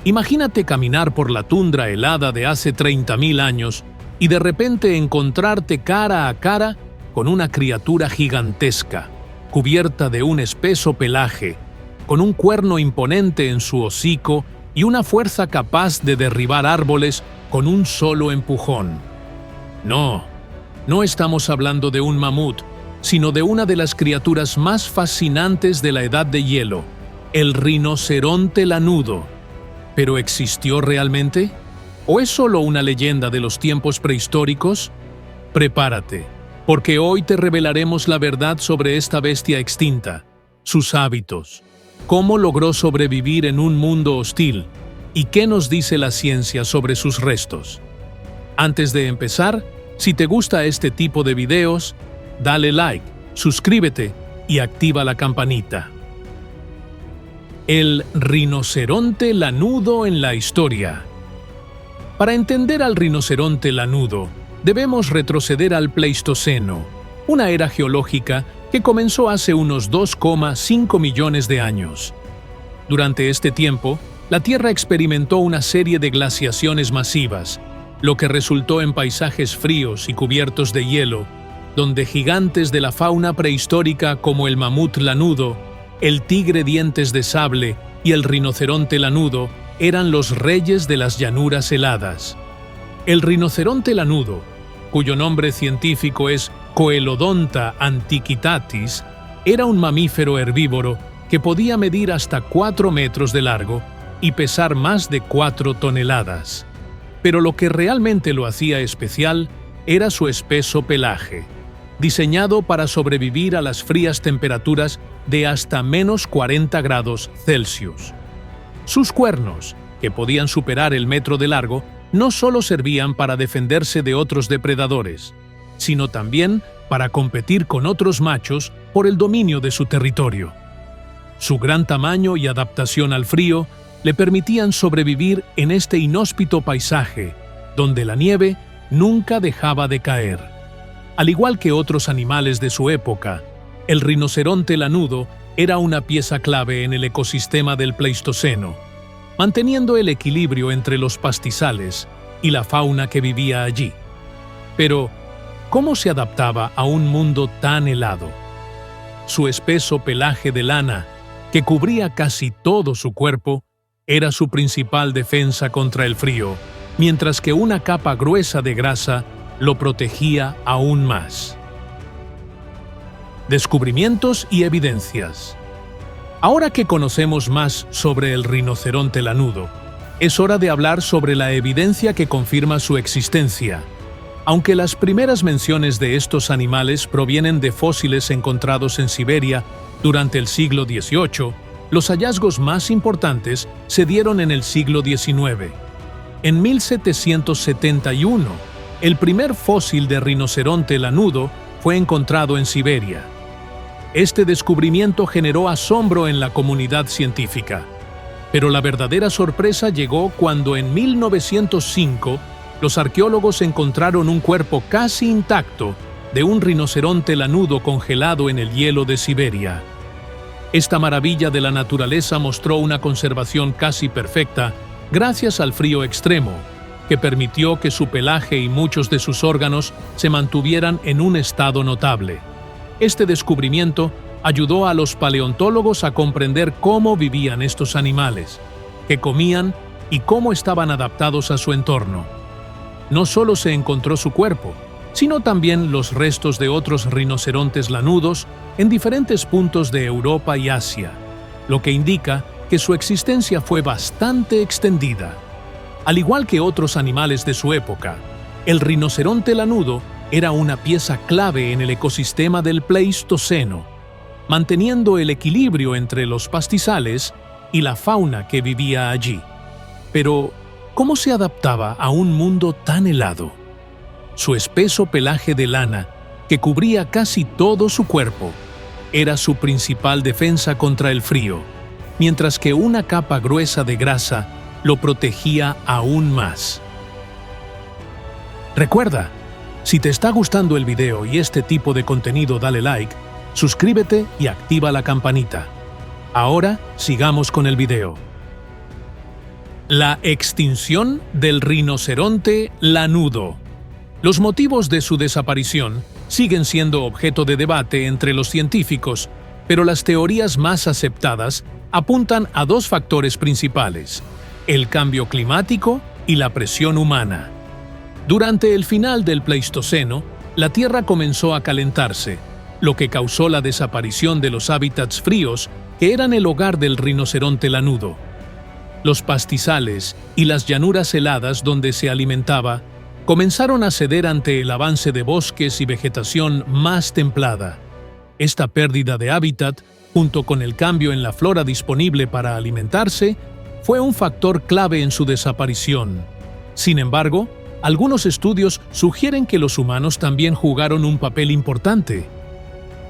Imagínate caminar por la tundra helada de hace 30.000 años y de repente encontrarte cara a cara con una criatura gigantesca, cubierta de un espeso pelaje, con un cuerno imponente en su hocico y una fuerza capaz de derribar árboles con un solo empujón. No estamos hablando de un mamut, sino de una de las criaturas más fascinantes de la Edad de Hielo, el rinoceronte lanudo. ¿Pero existió realmente? ¿O es solo una leyenda de los tiempos prehistóricos? Prepárate, porque hoy te revelaremos la verdad sobre esta bestia extinta, sus hábitos, cómo logró sobrevivir en un mundo hostil y qué nos dice la ciencia sobre sus restos. Antes de empezar, si te gusta este tipo de videos, dale like, suscríbete y activa la campanita. El rinoceronte lanudo en la historia. Para entender al rinoceronte lanudo, debemos retroceder al Pleistoceno, una era geológica que comenzó hace unos 2,5 millones de años. Durante este tiempo, la Tierra experimentó una serie de glaciaciones masivas, lo que resultó en paisajes fríos y cubiertos de hielo, donde gigantes de la fauna prehistórica como el mamut lanudo, el tigre dientes de sable y el rinoceronte lanudo eran los reyes de las llanuras heladas. El rinoceronte lanudo, cuyo nombre científico es Coelodonta antiquitatis, era un mamífero herbívoro que podía medir hasta 4 metros de largo y pesar más de 4 toneladas. Pero lo que realmente lo hacía especial era su espeso pelaje, diseñado para sobrevivir a las frías temperaturas de hasta menos 40 grados Celsius. Sus cuernos, que podían superar el metro de largo, no solo servían para defenderse de otros depredadores, sino también para competir con otros machos por el dominio de su territorio. Su gran tamaño y adaptación al frío le permitían sobrevivir en este inhóspito paisaje, donde la nieve nunca dejaba de caer. Al igual que otros animales de su época, el rinoceronte lanudo era una pieza clave en el ecosistema del Pleistoceno, manteniendo el equilibrio entre los pastizales y la fauna que vivía allí. Pero, ¿cómo se adaptaba a un mundo tan helado? Su espeso pelaje de lana, que cubría casi todo su cuerpo, era su principal defensa contra el frío, mientras que una capa gruesa de grasa lo protegía aún más. Descubrimientos y evidencias. Ahora que conocemos más sobre el rinoceronte lanudo, es hora de hablar sobre la evidencia que confirma su existencia. Aunque las primeras menciones de estos animales provienen de fósiles encontrados en Siberia durante el siglo XVIII, los hallazgos más importantes se dieron en el siglo XIX. En 1771, el primer fósil de rinoceronte lanudo fue encontrado en Siberia. Este descubrimiento generó asombro en la comunidad científica. Pero la verdadera sorpresa llegó cuando en 1905 los arqueólogos encontraron un cuerpo casi intacto de un rinoceronte lanudo congelado en el hielo de Siberia. Esta maravilla de la naturaleza mostró una conservación casi perfecta gracias al frío extremo, que permitió que su pelaje y muchos de sus órganos se mantuvieran en un estado notable. Este descubrimiento ayudó a los paleontólogos a comprender cómo vivían estos animales, qué comían y cómo estaban adaptados a su entorno. No solo se encontró su cuerpo, sino también los restos de otros rinocerontes lanudos en diferentes puntos de Europa y Asia, lo que indica que su existencia fue bastante extendida. Al igual que otros animales de su época, el rinoceronte lanudo era una pieza clave en el ecosistema del Pleistoceno, manteniendo el equilibrio entre los pastizales y la fauna que vivía allí. Pero, ¿cómo se adaptaba a un mundo tan helado? Su espeso pelaje de lana, que cubría casi todo su cuerpo, era su principal defensa contra el frío, mientras que una capa gruesa de grasa lo protegía aún más. Recuerda, si te está gustando el video y este tipo de contenido, dale like, suscríbete y activa la campanita. Ahora, sigamos con el video. La extinción del rinoceronte lanudo. Los motivos de su desaparición siguen siendo objeto de debate entre los científicos, pero las teorías más aceptadas apuntan a dos factores principales: el cambio climático y la presión humana. Durante el final del Pleistoceno, la Tierra comenzó a calentarse, lo que causó la desaparición de los hábitats fríos que eran el hogar del rinoceronte lanudo. Los pastizales y las llanuras heladas donde se alimentaba comenzaron a ceder ante el avance de bosques y vegetación más templada. Esta pérdida de hábitat, junto con el cambio en la flora disponible para alimentarse, fue un factor clave en su desaparición. Sin embargo, algunos estudios sugieren que los humanos también jugaron un papel importante.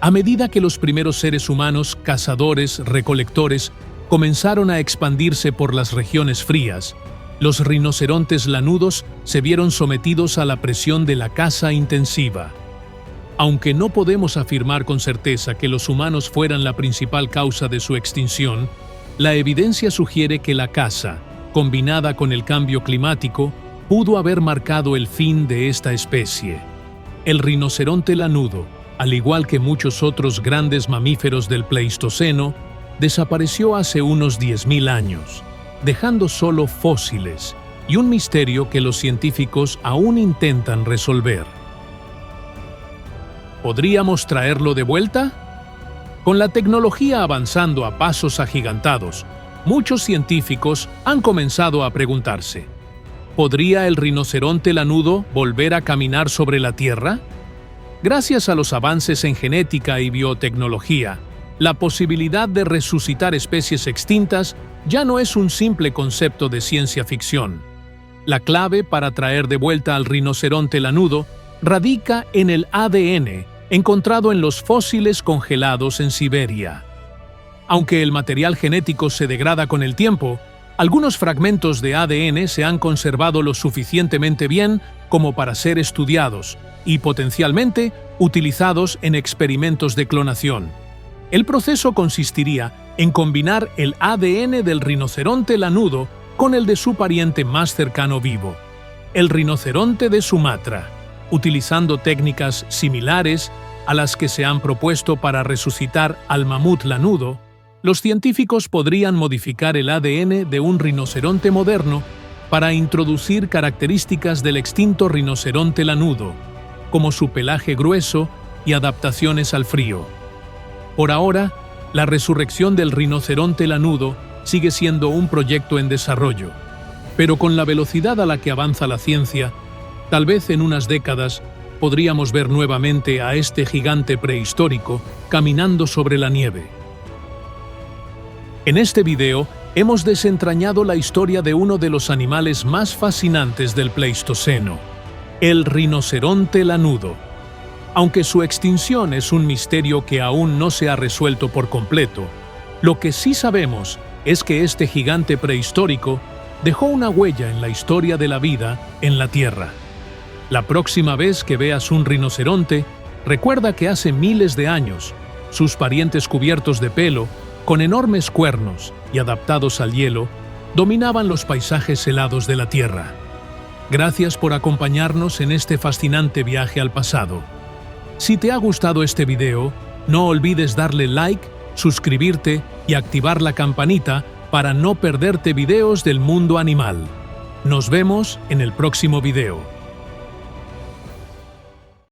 A medida que los primeros seres humanos, cazadores-recolectores, comenzaron a expandirse por las regiones frías, los rinocerontes lanudos se vieron sometidos a la presión de la caza intensiva. Aunque no podemos afirmar con certeza que los humanos fueran la principal causa de su extinción, la evidencia sugiere que la caza, combinada con el cambio climático, pudo haber marcado el fin de esta especie. El rinoceronte lanudo, al igual que muchos otros grandes mamíferos del Pleistoceno, desapareció hace unos 10.000 años, dejando solo fósiles y un misterio que los científicos aún intentan resolver. ¿Podríamos traerlo de vuelta? Con la tecnología avanzando a pasos agigantados, muchos científicos han comenzado a preguntarse: ¿podría el rinoceronte lanudo volver a caminar sobre la Tierra? Gracias a los avances en genética y biotecnología, la posibilidad de resucitar especies extintas ya no es un simple concepto de ciencia ficción. La clave para traer de vuelta al rinoceronte lanudo radica en el ADN encontrado en los fósiles congelados en Siberia. Aunque el material genético se degrada con el tiempo, algunos fragmentos de ADN se han conservado lo suficientemente bien como para ser estudiados y potencialmente utilizados en experimentos de clonación. El proceso consistiría en combinar el ADN del rinoceronte lanudo con el de su pariente más cercano vivo, el rinoceronte de Sumatra, utilizando técnicas similares a las que se han propuesto para resucitar al mamut lanudo. Los científicos podrían modificar el ADN de un rinoceronte moderno para introducir características del extinto rinoceronte lanudo, como su pelaje grueso y adaptaciones al frío. Por ahora, la resurrección del rinoceronte lanudo sigue siendo un proyecto en desarrollo, pero con la velocidad a la que avanza la ciencia, tal vez en unas décadas podríamos ver nuevamente a este gigante prehistórico caminando sobre la nieve. En este video hemos desentrañado la historia de uno de los animales más fascinantes del Pleistoceno, el rinoceronte lanudo. Aunque su extinción es un misterio que aún no se ha resuelto por completo, lo que sí sabemos es que este gigante prehistórico dejó una huella en la historia de la vida en la Tierra. La próxima vez que veas un rinoceronte, recuerda que hace miles de años, sus parientes cubiertos de pelo, con enormes cuernos y adaptados al hielo, dominaban los paisajes helados de la Tierra. Gracias por acompañarnos en este fascinante viaje al pasado. Si te ha gustado este video, no olvides darle like, suscribirte y activar la campanita para no perderte videos del mundo animal. Nos vemos en el próximo video.